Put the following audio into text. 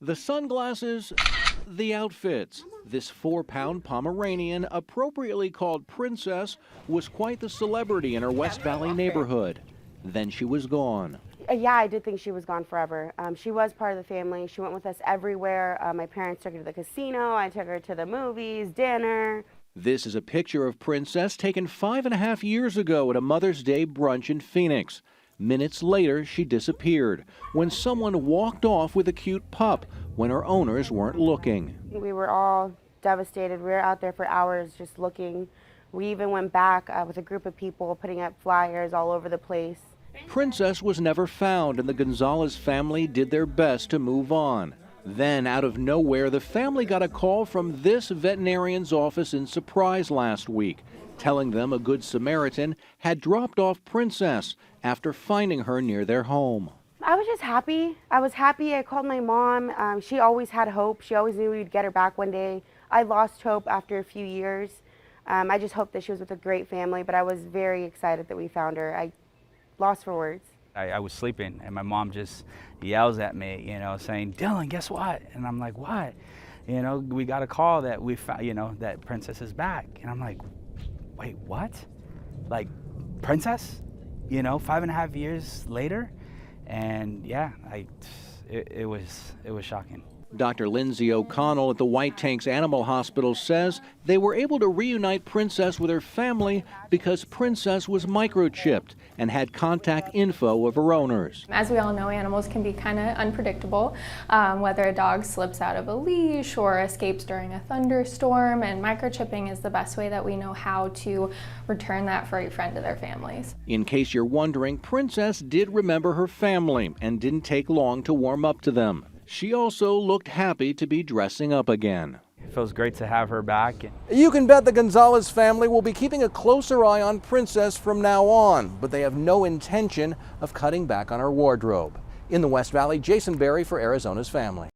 The sunglasses, the outfits. This 4-pound Pomeranian, appropriately called Princess, was quite the celebrity in her West Valley neighborhood. Then she was gone. Yeah, I did think she was gone forever. She was part of the family. She went with us everywhere. My parents took her to the casino. I took her to the movies, dinner. This is a picture of Princess taken 5.5 years ago at a Mother's Day brunch in Phoenix. Minutes later, she disappeared when someone walked off with a cute pup when her owners weren't looking. We were all devastated. We were out there for hours just looking. We even went back with a group of people putting up flyers all over the place. Princess was never found, and the Gonzalez family did their best to move on. Then, out of nowhere, the family got a call from this veterinarian's office in Surprise last week, telling them a Good Samaritan had dropped off Princess after finding her near their home. I was just happy. I called my mom. She always had hope. She always knew we'd get her back one day. I lost hope after a few years. I just hoped that she was with a great family, but I was very excited that we found her. I lost for words. I was sleeping and my mom just yells at me, saying, "Dylan, guess what?" And I'm like, "What?" We got a call that we found, that Princess is back. And I'm like, "Wait, what? Like, Princess? 5.5 years later?" And yeah, it was shocking. Dr. Lindsay O'Connell at the White Tanks Animal Hospital says they were able to reunite Princess with her family because Princess was microchipped and had contact info of her owners. As we all know, animals can be kind of unpredictable, whether a dog slips out of a leash or escapes during a thunderstorm, and microchipping is the best way that we know how to return that furry friend to their families. In case you're wondering, Princess did remember her family and didn't take long to warm up to them. She also looked happy to be dressing up again. It feels great to have her back. You can bet the Gonzalez family will be keeping a closer eye on Princess from now on, but they have no intention of cutting back on her wardrobe. In the West Valley, Jason Berry for Arizona's Family.